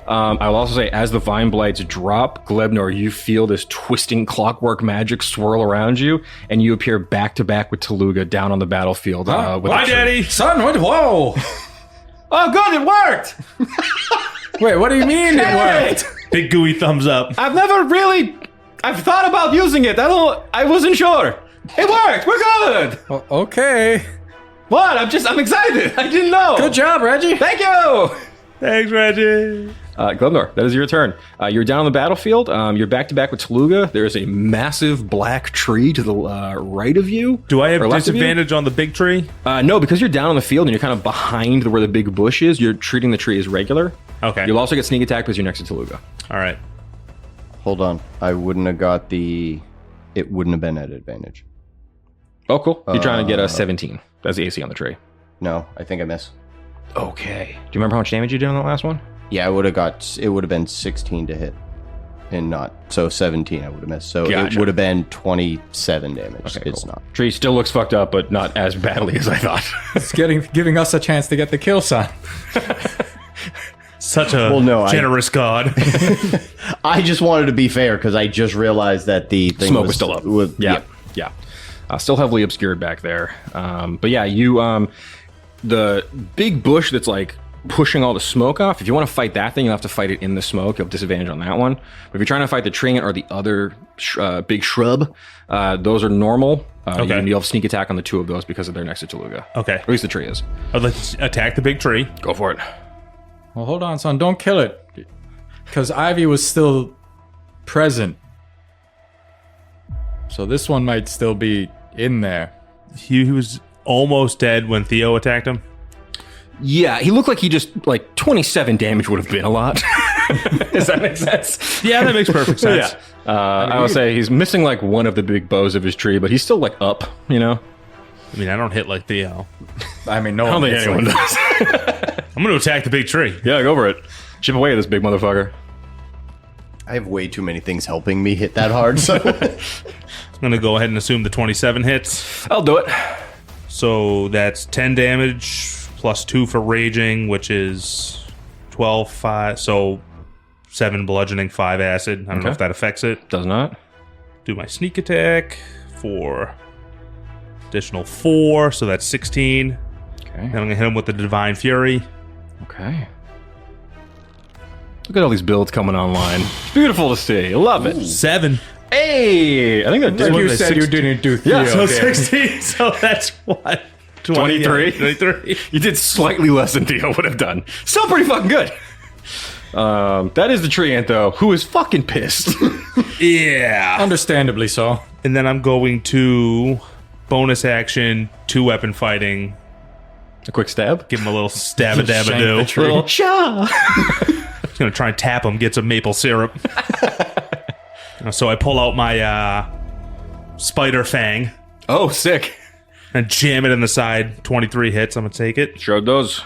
I will also say, as the Vine Blights drop, Glebnor, you feel this twisting clockwork magic swirl around you, and you appear back to back with Tooluuga down on the battlefield. With Bye, Daddy! Son, what? Whoa! Oh, good, it worked! Wait, what do you mean it worked? Big gooey thumbs up. I've thought about using it. I wasn't sure. It worked. We're good. Well, okay. What? I'm excited. I didn't know. Good job, Reggie. Thank you. Thanks, Reggie. Glebnor, that is your turn. You're down on the battlefield. You're back to back with Tooluuga. There is a massive black tree to the right of you. Do I have or left of you. disadvantage on the big tree? No, because you're down on the field and you're kind of behind where the big bush is. You're treating the tree as regular. Okay. You'll also get sneak attack because you're next to Tooluuga. All right. Hold on. I wouldn't have got it wouldn't have been at advantage. Oh, cool. You're trying to get a 17. That's the AC on the tree. No, I think I missed. Okay. Do you remember how much damage you did on that last one? Yeah, it would have been 16 to hit. And not, so 17 I would have missed. So Gotcha. it would have been 27 damage. Okay, It's cool. not. Tree still looks fucked up, but not as badly as I thought. It's giving us a chance to get the kill, son. Such a generous god. I just wanted to be fair because I just realized that the thing Smoke was still up. Yeah. Still heavily obscured back there. But yeah, you the big bush that's like pushing all the smoke off. If you want to fight that thing, you'll have to fight it in the smoke. You'll have disadvantage on that one. But if you're trying to fight the tree ant or the other big shrub, those are normal. Okay. You'll have sneak attack on the two of those because they're next to Tooluuga. Okay. At least the tree is. I'd like to attack the big tree. Go for it. Well, hold on, son. Don't kill it. Because Ivy was still present. So this one might still be in there. He was almost dead when Theo attacked him. Yeah, he looked like he just, 27 damage would have been a lot. Does that make sense? Yeah, that makes perfect sense. Yeah. I would say he's missing, one of the big bows of his tree, but he's still, up, I mean, I don't hit like Theo. I mean, no I don't one think anyone does. I'm going to attack the big tree. Yeah, go for it. Chip away at this big motherfucker. I have way too many things helping me hit that hard, so... I'm going to go ahead and assume the 27 hits. I'll do it. So that's 10 damage plus 2 for raging, which is 12, 5. So 7 bludgeoning, 5 acid. I don't know if that affects it. Does not. Do my sneak attack for additional 4, so that's 16. Okay. And I'm going to hit him with the Divine Fury. Okay. Look at all these builds coming online. It's beautiful to see. I love it. 7. Hey! I think that did Like you what, said, you didn't do Theo. Yeah, so damage. 16, so that's what? 23? 23. You did slightly less than Theo would have done. Still pretty fucking good. That is the tree ant, though, who is fucking pissed. Yeah. Understandably so. And then I'm going to bonus action, 2-weapon fighting. A quick stab. Give him a little stab-a-dab-a-do. Shank the tree. Little cha! Just going to try and tap him, get some maple syrup. So I pull out my spider fang Oh, sick. and jam it in the side. 23 hits. I'm going to take it Sure does.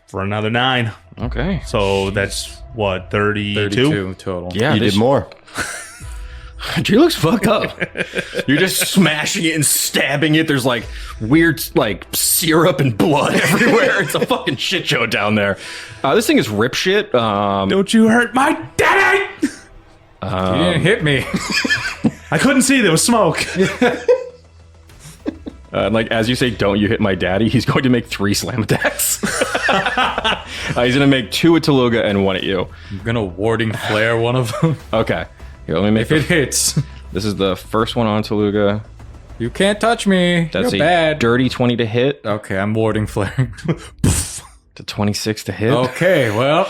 for another 9. Okay. So that's, what, 32? 32 total. Yeah, You did more. Tree looks fucked up. You're just smashing it and stabbing it. There's weird syrup and blood everywhere. It's a fucking shit show down there. This thing is rip shit. Don't you hurt my daddy! You didn't hit me. I couldn't see. There was smoke. As you say, don't you hit my daddy, he's going to make 3 slam attacks. He's going to make 2 at Tooluuga and 1 at you. I'm gonna warding flare one of them. Okay. Here, let me make If it hits, This is the first one on Tooluuga. you can't touch me. That's You're a bad. dirty 20 to hit. Okay, I'm warding flaring. To 26 to hit. Okay, well,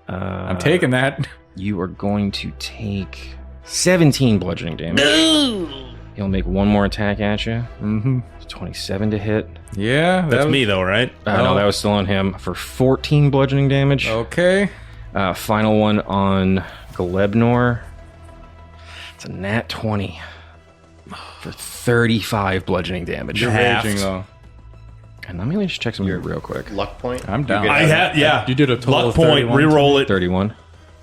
I'm taking that. You are going to take 17 bludgeoning damage. He'll make 1 more attack at you. Mm-hmm. 27 to hit. Yeah, That's me, though, right? No, that was still on him for 14 bludgeoning damage. Okay. Final one on Glebnor. It's a nat 20 for 35 bludgeoning damage. You're Halved. raging though. And let me just check some real quick. Luck point? I'm down. You I get- have, yeah. You did a total luck of point. 31 Reroll it. 31.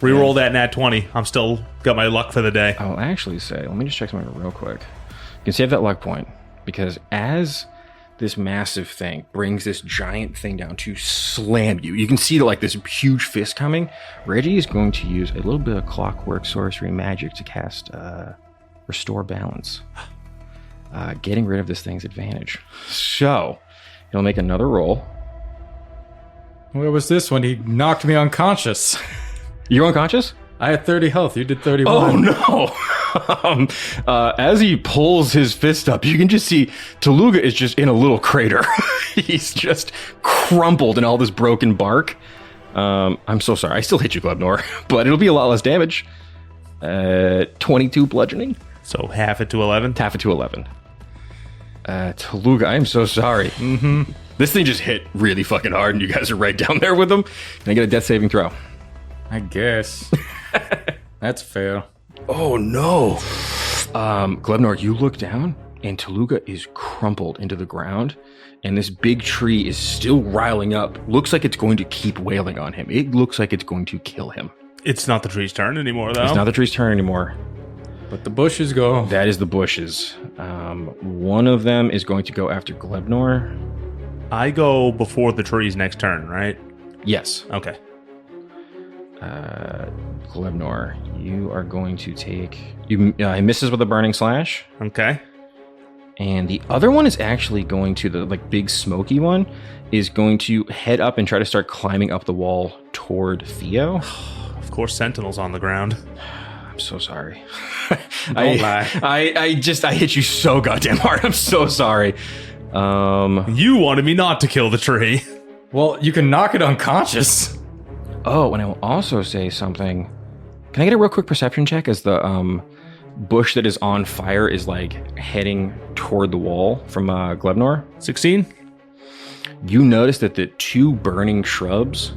Reroll that nat 20. I'm still got my luck for the day. I'll actually say, let me just check something real quick. You can save that luck point because as this massive thing brings this giant thing down to slam you, you can see this huge fist coming. Reggie is going to use a little bit of clockwork sorcery magic to cast Restore Balance, getting rid of this thing's advantage. So he'll make another roll. Where was this when he knocked me unconscious? You're unconscious? I had 30 health. You did 31. Oh no! As he pulls his fist up, you can just see Tooluuga is just in a little crater. He's just crumpled in all this broken bark. I'm so sorry. I still hit you, Glebnor, but it'll be a lot less damage. 22 bludgeoning. So half it to 11. Half it to 11. Tooluuga, I am so sorry. Mm-hmm. This thing just hit really fucking hard, and you guys are right down there with him. And I get a death saving throw. I guess. That's fair. Oh no. Glebnor, you look down and Tooluuga is crumpled into the ground and this big tree is still riling up. Looks like it's going to keep wailing on him. It looks like it's going to kill him. It's not the tree's turn anymore, though. It's not the tree's turn anymore. But the bushes go. That is the bushes. One of them is going to go after Glebnor. I go before the tree's next turn, right? Yes. Okay. Glebnor, you are going to take... He misses with a burning slash. Okay. And the other one is actually going to, the big smoky one, is going to head up and try to start climbing up the wall toward Theo. Of course, Sentinel's on the ground. I'm so sorry. Don't lie. I hit you so goddamn hard. I'm so sorry. You wanted me not to kill the tree. Well, you can knock it unconscious. Oh, and I will also say something. Can I get a real quick perception check as the bush that is on fire is heading toward the wall from Glebnor? 16? You notice that the two burning shrubs,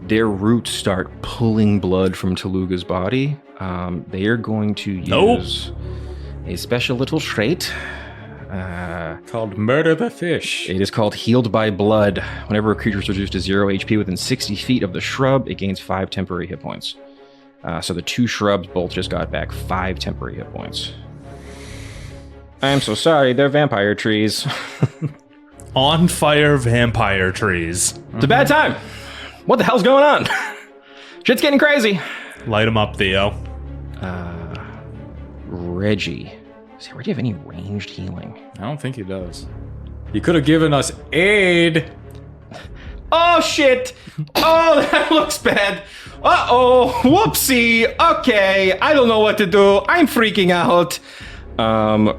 their roots start pulling blood from Tooluuga's body. They are going to use a special little trait. Called Murder the Fish. It is called Healed by Blood. Whenever a creature is reduced to 0 HP within 60 feet of the shrub, it gains 5 temporary hit points. So the two shrubs both just got back 5 temporary hit points. I'm so sorry, they're vampire trees. On fire vampire trees. It's a bad time. What the hell's going on? Shit's getting crazy. Light him up, Theo. Reggie. Does Reggie have any ranged healing? I don't think he does. He could have given us aid. Oh, shit. Oh, that looks bad. Uh-oh. Whoopsie. Okay. I don't know what to do. I'm freaking out.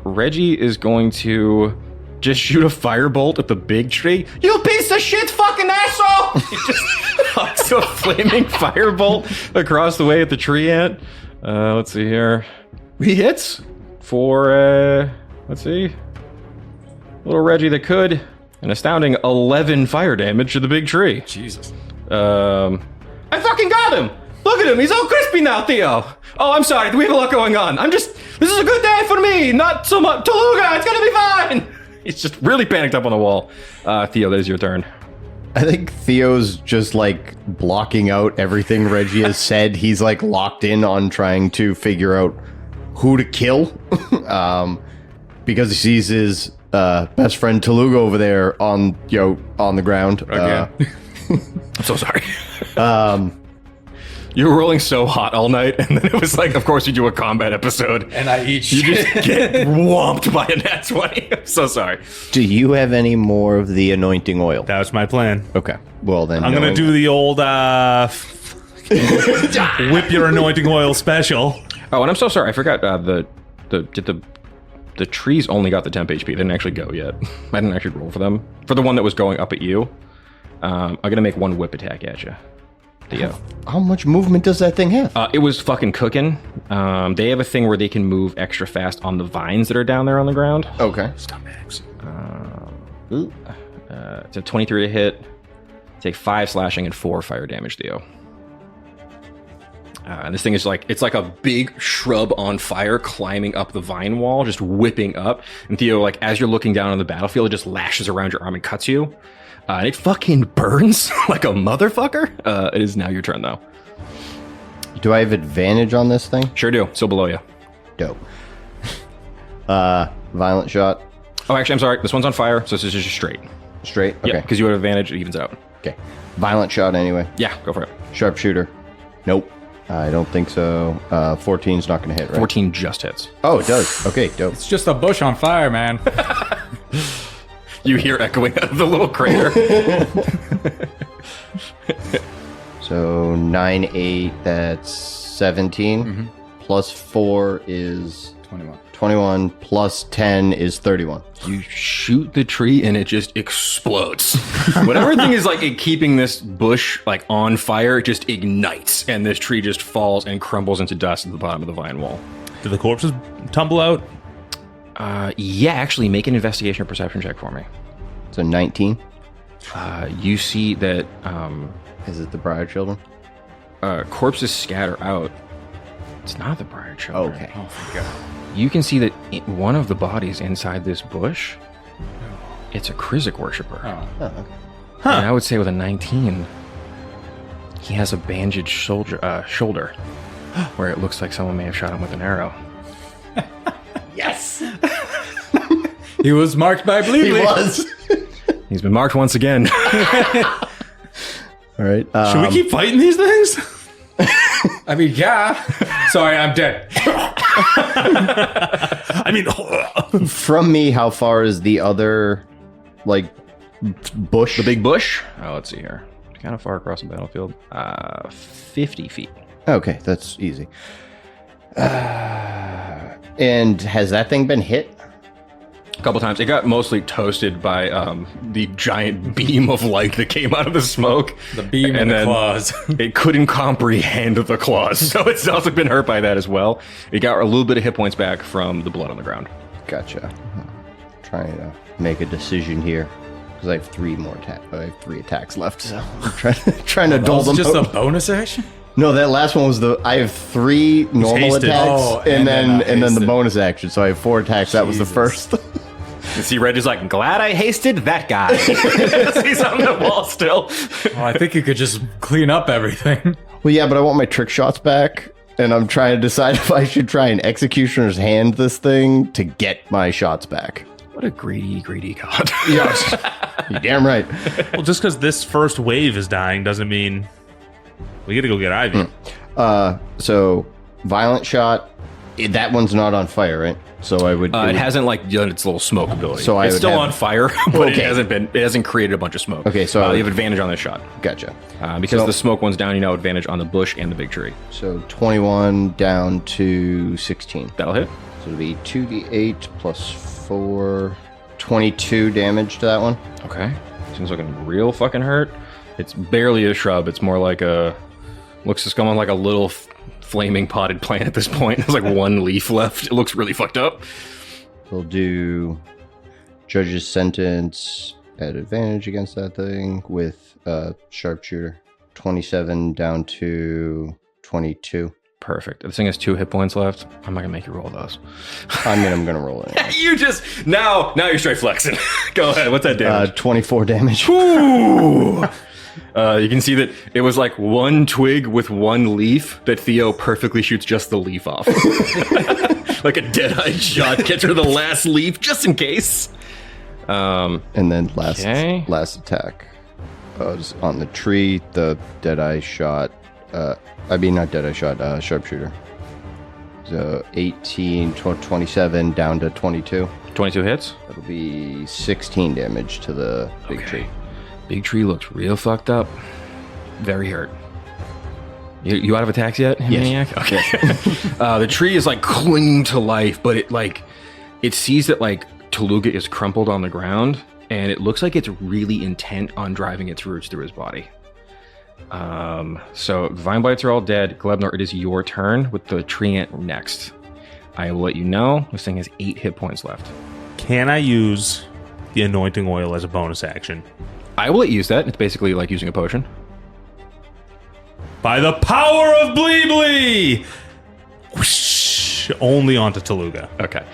Reggie is going to just shoot a firebolt at the big tree. You piece of shit fucking asshole! He just hucks a flaming firebolt across the way at the tree ant. Let's see here. He hits for, let's see. Little Reggie that could. An astounding 11 fire damage to the big tree. Jesus. I fucking got him! Look at him, he's all crispy now, Theo! Oh, I'm sorry, we have a lot going on. This is a good day for me, not so much. Tooluuga, it's gonna be fine! He's just really panicked up on the wall. Theo, that is your turn. I think Theo's just blocking out everything Reggie has said. He's locked in on trying to figure out who to kill. Because he sees his best friend Tooluuga over there on the ground. I'm so sorry. You were rolling so hot all night, and then it was of course you do a combat episode. And I eat You just get whomped by a nat 20. I'm so sorry. Do you have any more of the anointing oil? That was my plan. Okay. Well, then I'm going to do the old whip your anointing oil special. Oh, and I'm so sorry. I forgot the trees only got the temp HP. They didn't actually go yet. I didn't actually roll for them. For the one that was going up at you, I'm going to make one whip attack at you. Theo. How much movement does that thing have? It was fucking cooking. They have a thing where they can move extra fast on the vines that are down there on the ground. Okay. Scumbags. It's a 23 to hit. Take 5 slashing and 4 fire damage, Theo. And this thing is it's like a big shrub on fire climbing up the vine wall, just whipping up. And Theo, as you're looking down on the battlefield, it just lashes around your arm and cuts you. And it fucking burns like a motherfucker. It is now your turn, though. Do I have advantage on this thing? Sure do. Still below you. Dope. Violent shot. Oh, actually, I'm sorry. This one's on fire, so this is just straight. Straight? Okay. Yeah, because you have advantage, it evens out. Okay. Violent shot anyway. Yeah, go for it. Sharpshooter. Nope. I don't think so. 14's not going to hit, right? 14 just hits. Oh, it does. Okay, dope. It's just a bush on fire, man. You hear echoing out of the little crater. So 9, 8, that's 17. Mm-hmm. Plus 4 is 21. 21. Plus 10 is 31. You shoot the tree and it just explodes. Whatever thing is keeping this bush on fire, it just ignites, and this tree just falls and crumbles into dust at the bottom of the vine wall. Do the corpses tumble out? Yeah, actually, make an investigation or perception check for me. So 19. You see that Is it the Briar Children? corpses scatter out. It's not the Briar Children. Okay. Oh, thank God. You can see that one of the bodies inside this bush, it's a Krizik worshiper. Oh. Oh, okay. And I would say with a 19, he has a bandaged shoulder where it looks like someone may have shot him with an arrow. Yes! He was marked by He Ploopploopleen. was! He's been marked once again. All right. Should we keep fighting these things? I mean, yeah. Sorry, I'm dead. I mean, From me, how far is the other, like, bush? The big bush? Oh, let's see here. Kind of far across the battlefield. 50 feet. Okay, that's easy. And has that thing been hit? A couple times. It got mostly toasted by the giant beam of light that came out of the smoke. The beam and the claws. It couldn't comprehend the claws, so it's also been hurt by that as well. It got a little bit of hit points back from the blood on the ground. Gotcha. Trying to make a decision here. Because I have 3 more attacks. I have 3 attacks left, so I'm trying to dole them just out. a bonus action? No, that last one was I have 3 normal hasted. attacks, Oh, and then the hasted. bonus action. So I have 4 attacks. That was the first. You see Reg is like, glad I hasted that guy. He's on the wall still. Oh, I think you could just clean up everything. Well, yeah, but I want my trick shots back, and I'm trying to decide if I should try and Executioner's Hand this thing to get my shots back. What a greedy god. Yes. You're damn right. well, just because this first wave is dying doesn't mean we got to go get Ivy. So, Violent Shot, that one's not on fire, right? So I would... It hasn't like done its little smoke ability. So I it's would still have- on fire, but Okay. it hasn't created a bunch of smoke. Okay, so I would- you have advantage on this shot. Gotcha. Because So- the smoke one's down, you now advantage on the bush and the big tree. So 21 down to 16. That'll hit. So it'll be 2d8 plus 4... 22 damage to that one. Okay. Seems looking real fucking hurt. It's barely a shrub. It's more like looks just like a little flaming potted plant at this point. There's like one leaf left. It looks really fucked up. We'll do Judge's Sentence at advantage against that thing with Sharpshooter. 27 down to 22. Perfect. This thing has 2 hit points left. I'm not gonna make you roll those. I mean, I'm going to roll it. Anyway. You just now you're straight flexing. Go ahead. What's that damage? 24 damage. Ooh. You can see that it was like one twig with one leaf that Theo perfectly shoots just the leaf off. Like a dead-eye shot. Gets rid of the last leaf just in case. And then last attack was on the tree. The Deadeye shot. Not Deadeye shot. Sharpshooter. So 18, 27 down to 22. 22 hits. That'll be 16 damage to the big tree. Big tree looks real fucked up. Very hurt. You out of attacks yet, Maniac? Okay. The tree is like clinging to life, but it sees that like Tooluuga is crumpled on the ground, and it looks like it's really intent on driving its roots through his body. So Vine Blights are all dead. Glebnor, it is your turn with the tree ant next. I will let you know this thing has 8 hit points left. Can I use the anointing oil as a bonus action? I will let you use that. It's basically like using a potion. By the power of Bleeblee! Whoosh, only onto Tooluuga. Okay.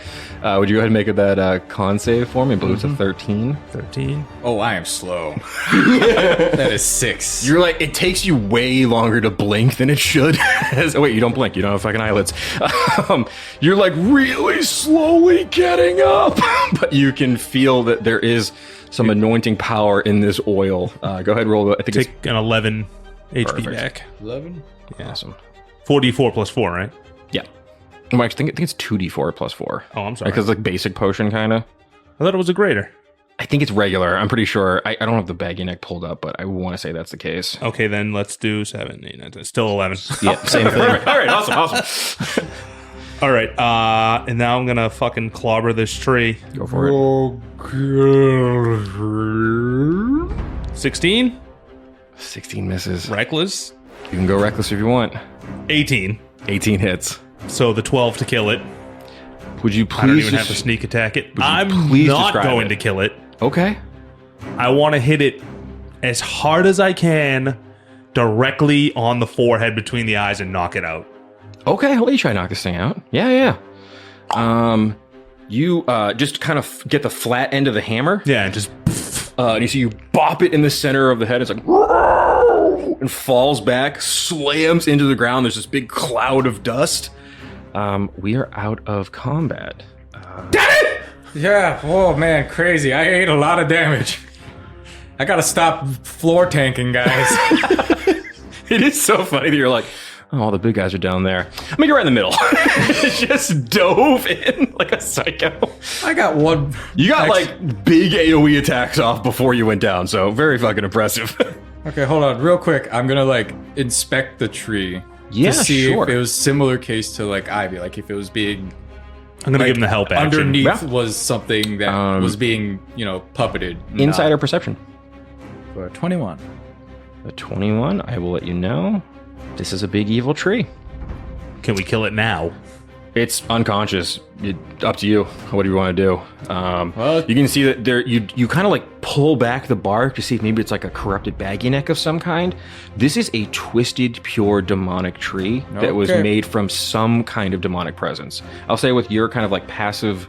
Would you go ahead and make that con save for me? I believe it's a 13. 13. Oh, I am slow. That is 6. You're like, it takes you way longer to blink than it should. Oh, wait, you don't blink. You don't have fucking eyelids. You're like really slowly getting up. But you can feel that there is some anointing power in this oil. Go ahead and roll. I think Take an 11 HP Perfect. back. 11? it's awesome. 4d4 plus 4, right? Yeah. Well, I think it's 2d4 plus 4. Oh, I'm sorry. Because like basic potion kind of. I thought it was a greater. I think it's regular. I'm pretty sure. I don't have the baggy neck pulled up, but I want to say that's the case. Okay, then let's do 7, 8, 9, 10. Still 11. Yeah, same thing. All right, awesome. All right, and now I'm going to fucking clobber this tree. Go for it. 16? 16 misses. Reckless? You can go reckless if you want. 18. 18 hits. So the 12 to kill it. Would you please I don't even just... have to sneak attack it. you I'm please not describe going it? to kill it. Okay. I want to hit it as hard as I can directly on the forehead between the eyes and knock it out. Okay, I'll let you try to knock this thing out. Yeah. You just kind of get the flat end of the hammer. Yeah, and just And you see you bop it in the center of the head. It's like... and falls back, slams into the ground. There's this big cloud of dust. We are out of combat. Yeah. Oh, man. Crazy. I ate a lot of damage. I gotta stop floor tanking, guys. It is so funny that you're like, Oh, all the big guys are down there. I'm gonna get right in the middle. Just dove in like a psycho. I got one. You got like big AoE attacks off before you went down, so very fucking impressive. Okay, hold on, real quick. I'm gonna like inspect the tree Yeah, to see sure. if it was similar case to like ivy, like if it was being I'm gonna give him the help action. underneath Yeah. was something that was being puppeted. Insider perception. For 21. A 21, I will let you know. This is a big evil tree. Can we kill it now? It's unconscious. Up to you. What do you want to do? Well- you can see that there. You kind of like pull back the bark to see if maybe it's like a corrupted baggy neck of some kind. This is a twisted, pure demonic tree that was Okay. made from some kind of demonic presence. I'll say with your kind of like passive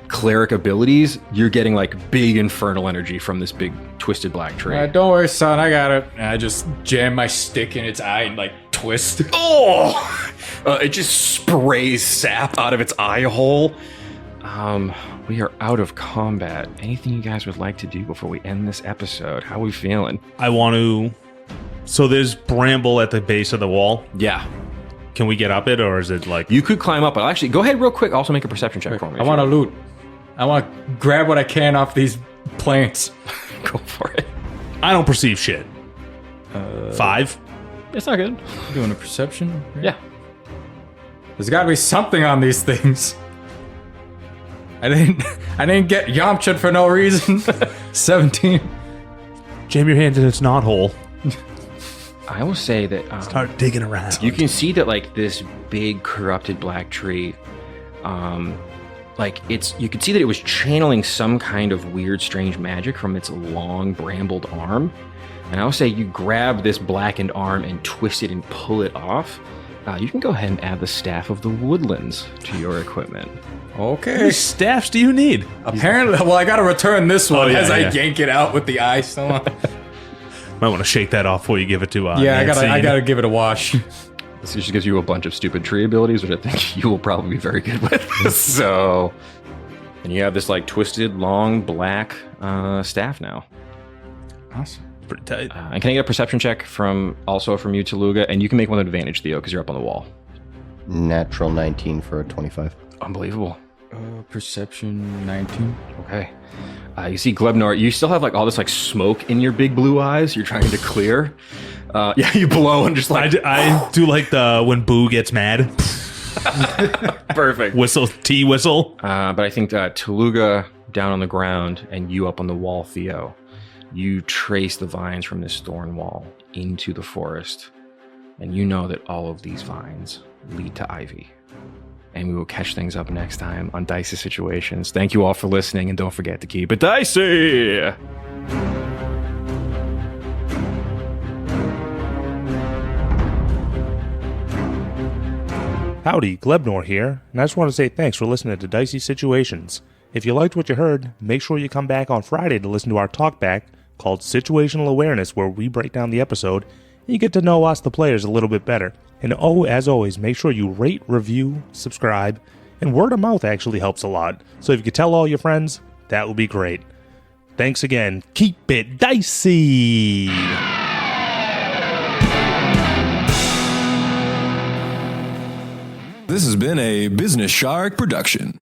cleric abilities, you're getting like big infernal energy from this big twisted black tree. Don't worry, son, I got it. And I just jam my stick in its eye and like twist. Oh! It just sprays sap out of its eye hole. We are out of combat. Anything you guys would like to do before we end this episode? How are we feeling? I want to. So there's bramble at the base of the wall. Yeah. Can we get up it, or is it like You could climb up, but actually, go ahead real quick. Also make a perception check for me. I want to loot. I want to grab what I can off these plants. Go for it. I don't perceive shit. 5. It's not good. Doing a perception? Yeah. There's got to be something on these things. I didn't get Yamcha for no reason. 17. Jam your hands in its knot hole. I will say that Start digging around. you can see that like this big corrupted black tree, you can see that it was channeling some kind of weird, strange magic from its long brambled arm. And I will say you grab this blackened arm and twist it and pull it off. You can go ahead and add the Staff of the Woodlands to your equipment. How Okay. many staffs do you need? Apparently, well, I got to return this one yeah, as I yeah. yank it out with the eye still on. Might want to shake that off before you give it to Yeah, Nancy. I gotta give it a wash. This just gives you a bunch of stupid tree abilities, which I think you will probably be very good with. So, and you have this like twisted, long, black staff now. Awesome. Pretty tight. And can I get a perception check from you, Tooluuga? And you can make one with advantage, Theo, because you're up on the wall. Natural 19 for a 25. Unbelievable. Perception 19. Okay. You see Glebnor, you still have like all this like smoke in your big blue eyes you're trying to clear. Yeah, you blow and just like... I do like the when Boo gets mad. Perfect. Whistle, T whistle. But I think Tooluuga down on the ground and you up on the wall, Theo, you trace the vines from this thorn wall into the forest. And you know that all of these vines lead to ivy. And we will catch things up next time on Dicey Situations. Thank you all for listening, and don't forget to keep it dicey! Howdy, Glebnor here, and I just want to say thanks for listening to Dicey Situations. If you liked what you heard, make sure you come back on Friday to listen to our talkback called Situational Awareness, where we break down the episode and you get to know us, the players, a little bit better. And as always, make sure you rate, review, subscribe, and word of mouth actually helps a lot. So if you could tell all your friends, that would be great. Thanks again. Keep it dicey! This has been a Business Shark production.